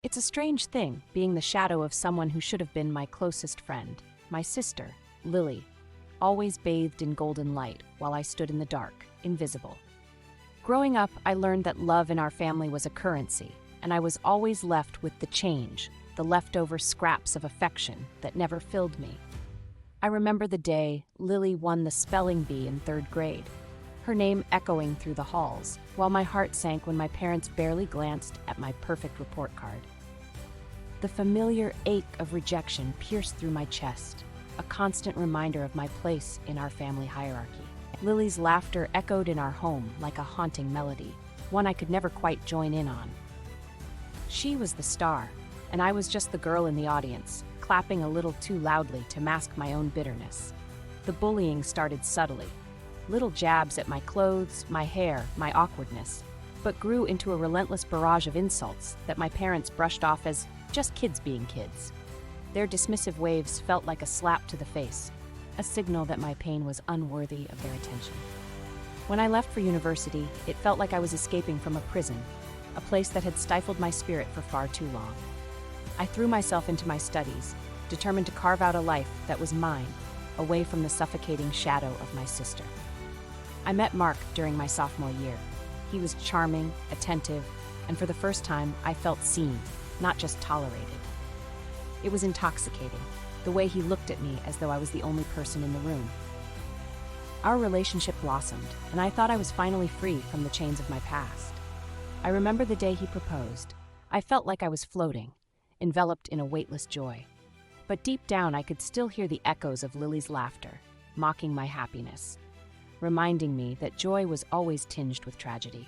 It's a strange thing, being the shadow of someone who should have been my closest friend, my sister, Lily, always bathed in golden light while I stood in the dark, invisible. Growing up, I learned that love in our family was a currency, and I was always left with the change, the leftover scraps of affection that never filled me. I remember the day Lily won the spelling bee in 3rd grade, her name echoing through the halls, while my heart sank when my parents barely glanced at my perfect report card. The familiar ache of rejection pierced through my chest, a constant reminder of my place in our family hierarchy. Lily's laughter echoed in our home like a haunting melody, one I could never quite join in on. She was the star, and I was just the girl in the audience, clapping a little too loudly to mask my own bitterness. The bullying started subtly, little jabs at my clothes, my hair, my awkwardness, but grew into a relentless barrage of insults that my parents brushed off as just kids being kids. Their dismissive waves felt like a slap to the face, a signal that my pain was unworthy of their attention. When I left for university, it felt like I was escaping from a prison, a place that had stifled my spirit for far too long. I threw myself into my studies, determined to carve out a life that was mine, away from the suffocating shadow of my sister. I met Mark during my sophomore year. He was charming, attentive, and for the first time, I felt seen, not just tolerated. It was intoxicating, the way he looked at me as though I was the only person in the room. Our relationship blossomed, and I thought I was finally free from the chains of my past. I remember the day he proposed. I felt like I was floating, enveloped in a weightless joy. But deep down, I could still hear the echoes of Lily's laughter, mocking my happiness, reminding me that joy was always tinged with tragedy.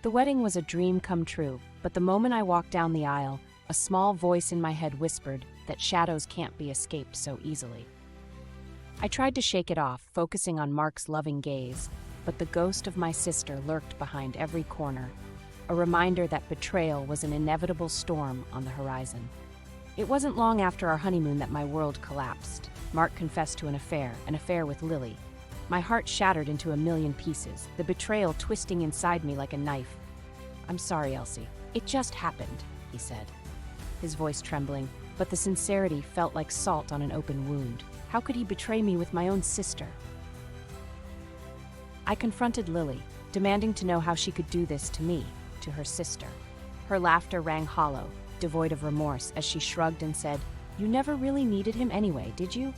The wedding was a dream come true, but the moment I walked down the aisle, a small voice in my head whispered that shadows can't be escaped so easily. I tried to shake it off, focusing on Mark's loving gaze, but the ghost of my sister lurked behind every corner, a reminder that betrayal was an inevitable storm on the horizon. It wasn't long after our honeymoon that my world collapsed. Mark confessed to an affair with Lily. My heart shattered into a million pieces, the betrayal twisting inside me like a knife. "I'm sorry, Elsie. It just happened," he said, his voice trembling, but the sincerity felt like salt on an open wound. How could he betray me with my own sister? I confronted Lily, demanding to know how she could do this to me, to her sister. Her laughter rang hollow, devoid of remorse, as she shrugged and said, "You never really needed him anyway, did you?"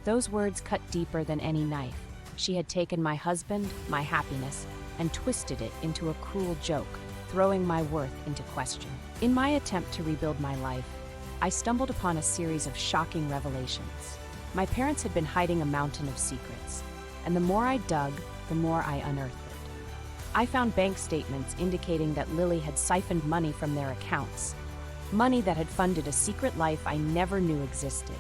Those words cut deeper than any knife. She had taken my husband, my happiness, and twisted it into a cruel joke, throwing my worth into question. In my attempt to rebuild my life, I stumbled upon a series of shocking revelations. My parents had been hiding a mountain of secrets, and the more I dug, the more I unearthed it. I found bank statements indicating that Lily had siphoned money from their accounts, money that had funded a secret life I never knew existed.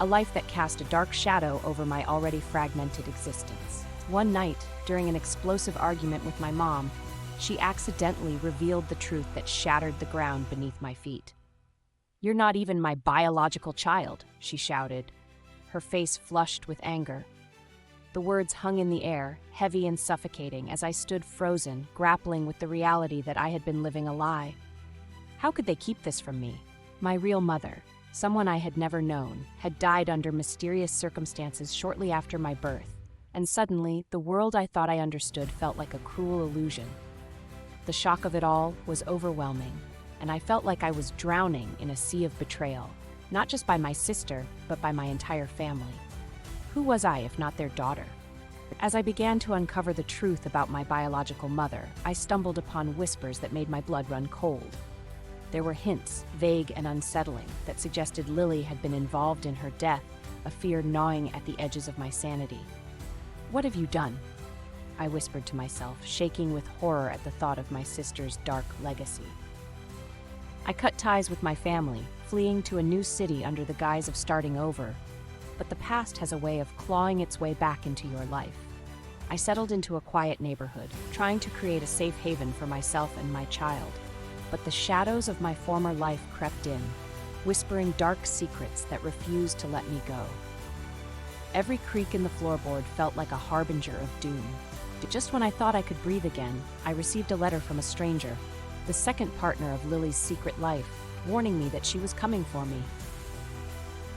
A life that cast a dark shadow over my already fragmented existence. One night, during an explosive argument with my mom, she accidentally revealed the truth that shattered the ground beneath my feet. "You're not even my biological child," she shouted, her face flushed with anger. The words hung in the air, heavy and suffocating, as I stood frozen, grappling with the reality that I had been living a lie. How could they keep this from me? My real mother, someone I had never known, had died under mysterious circumstances shortly after my birth, and suddenly, the world I thought I understood felt like a cruel illusion. The shock of it all was overwhelming, and I felt like I was drowning in a sea of betrayal, not just by my sister, but by my entire family. Who was I if not their daughter? As I began to uncover the truth about my biological mother, I stumbled upon whispers that made my blood run cold. There were hints, vague and unsettling, that suggested Lily had been involved in her death, a fear gnawing at the edges of my sanity. "What have you done?" I whispered to myself, shaking with horror at the thought of my sister's dark legacy. I cut ties with my family, fleeing to a new city under the guise of starting over. But the past has a way of clawing its way back into your life. I settled into a quiet neighborhood, trying to create a safe haven for myself and my child. But the shadows of my former life crept in, whispering dark secrets that refused to let me go. Every creak in the floorboard felt like a harbinger of doom. Just when I thought I could breathe again, I received a letter from a stranger. the second partner of Lily's secret life, warning me that she was coming for me.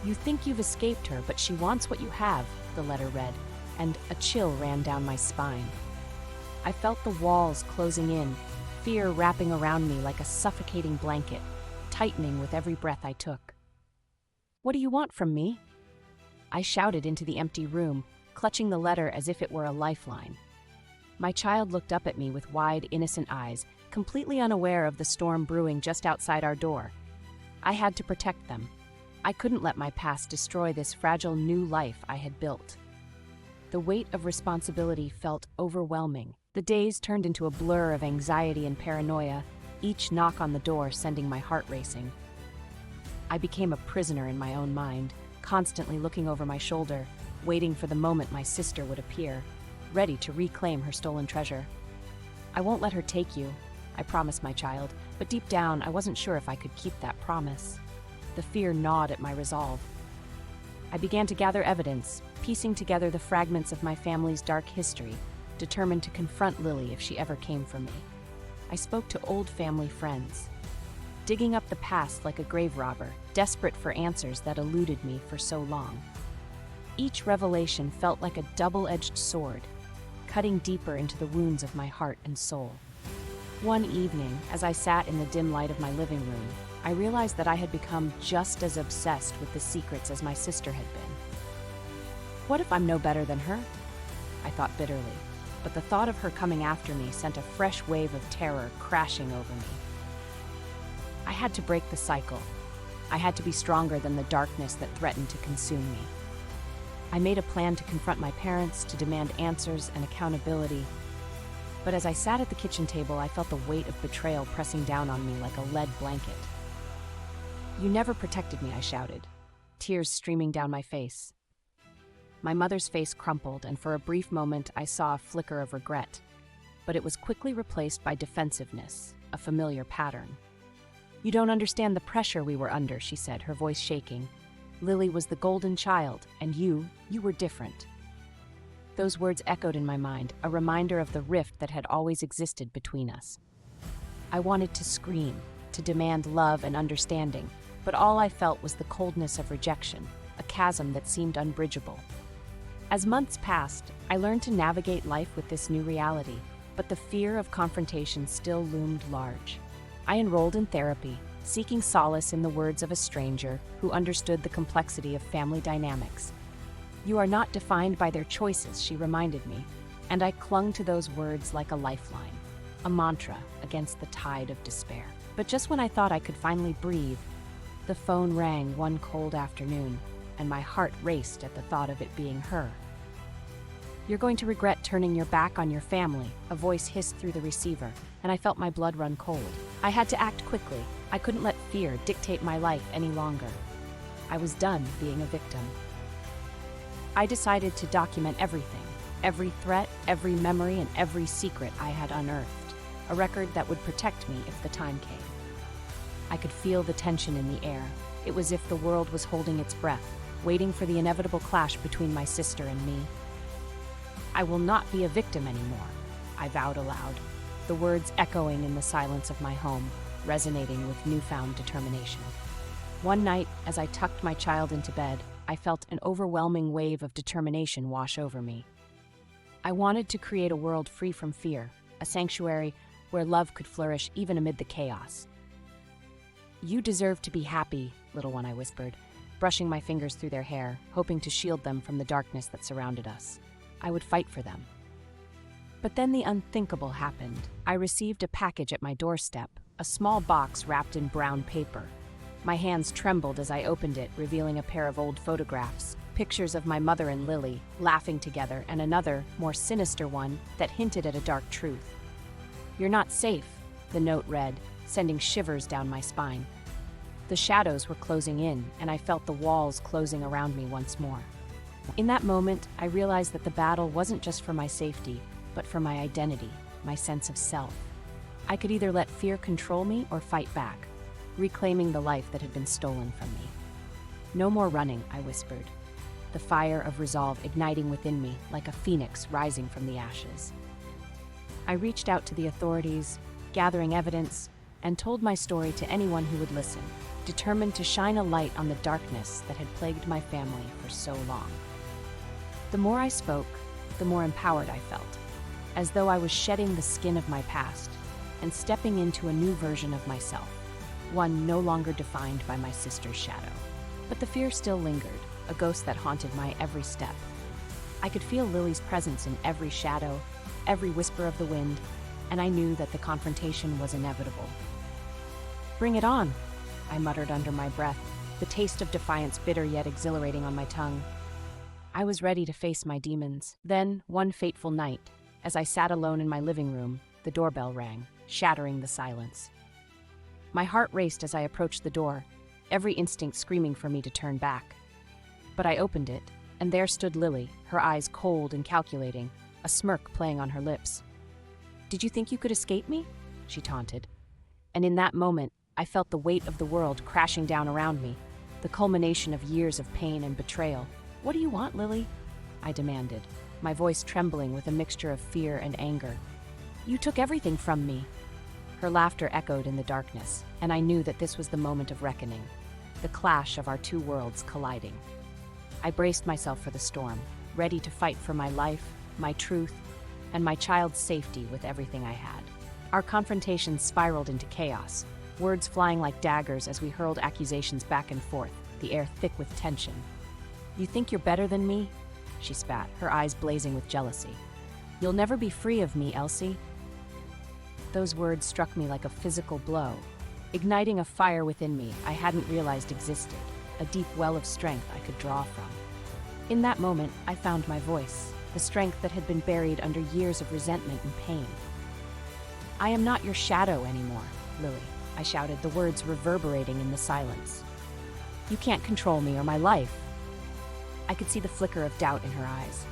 "You think you've escaped her, but she wants what you have," the letter read, and a chill ran down my spine. I felt the walls closing in, fear wrapping around me like a suffocating blanket, tightening with every breath I took. "What do you want from me?" I shouted into the empty room, clutching the letter as if it were a lifeline. My child looked up at me with wide, innocent eyes, completely unaware of the storm brewing just outside our door. I had to protect them. I couldn't let my past destroy this fragile new life I had built. The weight of responsibility felt overwhelming. The days turned into a blur of anxiety and paranoia, each knock on the door sending my heart racing. I became a prisoner in my own mind, constantly looking over my shoulder, waiting for the moment my sister would appear, ready to reclaim her stolen treasure. "I won't let her take you," I promised my child, but deep down I wasn't sure if I could keep that promise. The fear gnawed at my resolve. I began to gather evidence, piecing together the fragments of my family's dark history, determined to confront Lily if she ever came for me. I spoke to old family friends, digging up the past like a grave robber, desperate for answers that eluded me for so long. Each revelation felt like a double-edged sword, cutting deeper into the wounds of my heart and soul. One evening, as I sat in the dim light of my living room, I realized that I had become just as obsessed with the secrets as my sister had been. What if I'm no better than her? I thought bitterly, but the thought of her coming after me sent a fresh wave of terror crashing over me. I had to break the cycle. I had to be stronger than the darkness that threatened to consume me. I made a plan to confront my parents, to demand answers and accountability. But as I sat at the kitchen table, I felt the weight of betrayal pressing down on me like a lead blanket. "You never protected me," I shouted, tears streaming down my face. My mother's face crumpled, and for a brief moment I saw a flicker of regret. But it was quickly replaced by defensiveness, a familiar pattern. "You don't understand the pressure we were under," she said, her voice shaking. "Lily was the golden child, and you were different." Those words echoed in my mind, a reminder of the rift that had always existed between us. I wanted to scream, to demand love and understanding, but all I felt was the coldness of rejection, a chasm that seemed unbridgeable. As months passed, I learned to navigate life with this new reality, but the fear of confrontation still loomed large. I enrolled in therapy, seeking solace in the words of a stranger who understood the complexity of family dynamics. "You are not defined by their choices," she reminded me, and I clung to those words like a lifeline, a mantra against the tide of despair. But just when I thought I could finally breathe, the phone rang one cold afternoon, and my heart raced at the thought of it being her. "You're going to regret turning your back on your family," a voice hissed through the receiver, and I felt my blood run cold. I had to act quickly. I couldn't let fear dictate my life any longer. I was done being a victim. I decided to document everything, every threat, every memory, and every secret I had unearthed, a record that would protect me if the time came. I could feel the tension in the air. It was as if the world was holding its breath, waiting for the inevitable clash between my sister and me. "I will not be a victim anymore," I vowed aloud, the words echoing in the silence of my home, resonating with newfound determination. One night, as I tucked my child into bed, I felt an overwhelming wave of determination wash over me. I wanted to create a world free from fear, a sanctuary where love could flourish even amid the chaos. "You deserve to be happy, little one," I whispered, brushing my fingers through their hair, hoping to shield them from the darkness that surrounded us. I would fight for them. But then the unthinkable happened. I received a package at my doorstep, a small box wrapped in brown paper. My hands trembled as I opened it, revealing a pair of old photographs, pictures of my mother and Lily, laughing together, and another, more sinister one that hinted at a dark truth. "You're not safe," the note read, sending shivers down my spine. The shadows were closing in, and I felt the walls closing around me once more. In that moment, I realized that the battle wasn't just for my safety, but for my identity, my sense of self. I could either let fear control me or fight back, reclaiming the life that had been stolen from me. "No more running," I whispered, the fire of resolve igniting within me like a phoenix rising from the ashes. I reached out to the authorities, gathering evidence, and told my story to anyone who would listen, determined to shine a light on the darkness that had plagued my family for so long. The more I spoke, the more empowered I felt, as though I was shedding the skin of my past and stepping into a new version of myself, one no longer defined by my sister's shadow. But the fear still lingered, a ghost that haunted my every step. I could feel Lily's presence in every shadow, every whisper of the wind, and I knew that the confrontation was inevitable. "Bring it on," I muttered under my breath, the taste of defiance bitter yet exhilarating on my tongue. I was ready to face my demons. Then, one fateful night, as I sat alone in my living room, the doorbell rang, shattering the silence. My heart raced as I approached the door, every instinct screaming for me to turn back. But I opened it, and there stood Lily, her eyes cold and calculating, a smirk playing on her lips. "Did you think you could escape me?" she taunted. And in that moment, I felt the weight of the world crashing down around me, the culmination of years of pain and betrayal. "What do you want, Lily?" I demanded, my voice trembling with a mixture of fear and anger. "You took everything from me." Her laughter echoed in the darkness, and I knew that this was the moment of reckoning, the clash of our two worlds colliding. I braced myself for the storm, ready to fight for my life, my truth, and my child's safety with everything I had. Our confrontation spiraled into chaos, words flying like daggers as we hurled accusations back and forth, the air thick with tension. "You think you're better than me?" she spat, her eyes blazing with jealousy. "You'll never be free of me, Elsie." Those words struck me like a physical blow, igniting a fire within me I hadn't realized existed, a deep well of strength I could draw from. In that moment, I found my voice, the strength that had been buried under years of resentment and pain. "I am not your shadow anymore, Lily," I shouted, the words reverberating in the silence. "You can't control me or my life." I could see the flicker of doubt in her eyes,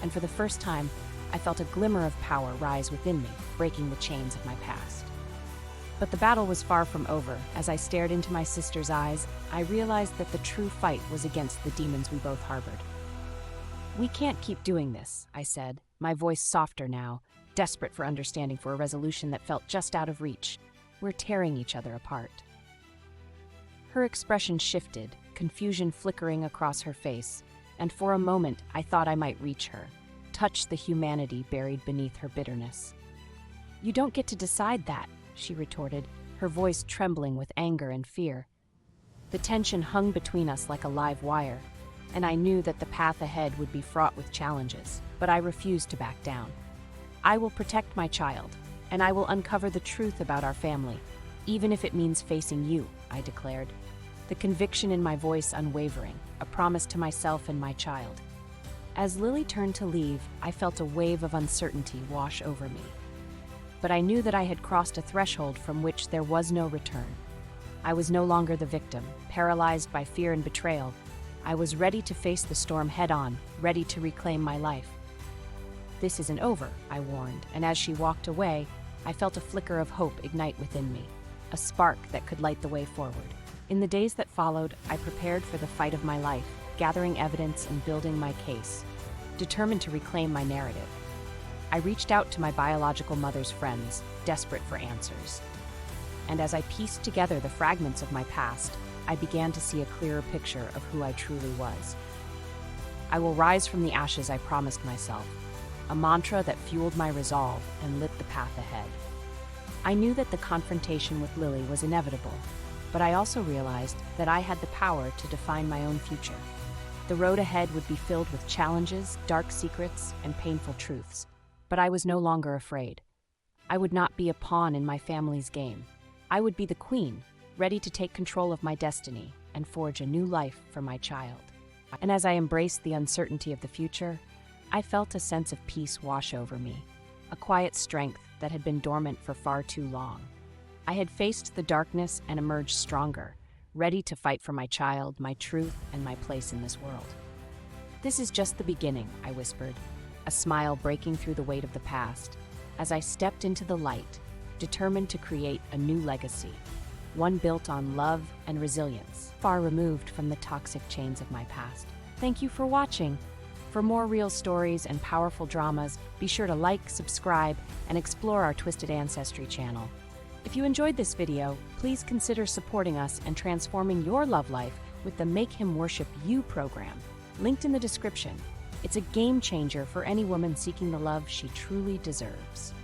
and for the first time, I felt a glimmer of power rise within me, breaking the chains of my past. But the battle was far from over. As I stared into my sister's eyes, I realized that the true fight was against the demons we both harbored. "We can't keep doing this," I said, my voice softer now, desperate for understanding, for a resolution that felt just out of reach. "We're tearing each other apart." Her expression shifted, confusion flickering across her face, and for a moment I thought I might reach her, touch the humanity buried beneath her bitterness. "You don't get to decide that," she retorted, her voice trembling with anger and fear. The tension hung between us like a live wire, and I knew that the path ahead would be fraught with challenges, but I refused to back down. "I will protect my child, and I will uncover the truth about our family, even if it means facing you," I declared, the conviction in my voice unwavering, a promise to myself and my child. As Lily turned to leave, I felt a wave of uncertainty wash over me. But I knew that I had crossed a threshold from which there was no return. I was no longer the victim, paralyzed by fear and betrayal. I was ready to face the storm head-on, ready to reclaim my life. "This isn't over," I warned, and as she walked away, I felt a flicker of hope ignite within me, a spark that could light the way forward. In the days that followed, I prepared for the fight of my life, gathering evidence and building my case, determined to reclaim my narrative. I reached out to my biological mother's friends, desperate for answers. And as I pieced together the fragments of my past, I began to see a clearer picture of who I truly was. "I will rise from the ashes," I promised myself, a mantra that fueled my resolve and lit the path ahead. I knew that the confrontation with Lily was inevitable, but I also realized that I had the power to define my own future. The road ahead would be filled with challenges, dark secrets, and painful truths, but I was no longer afraid. I would not be a pawn in my family's game. I would be the queen, ready to take control of my destiny and forge a new life for my child. And as I embraced the uncertainty of the future, I felt a sense of peace wash over me, a quiet strength that had been dormant for far too long. I had faced the darkness and emerged stronger, ready to fight for my child, my truth, and my place in this world. "This is just the beginning," I whispered, a smile breaking through the weight of the past, as I stepped into the light, determined to create a new legacy, one built on love and resilience, far removed from the toxic chains of my past. Thank you for watching. For more real stories and powerful dramas, be sure to like, subscribe, and explore our Twisted Ancestry channel. If you enjoyed this video, please consider supporting us and transforming your love life with the Make Him Worship You program, linked in the description. It's a game changer for any woman seeking the love she truly deserves.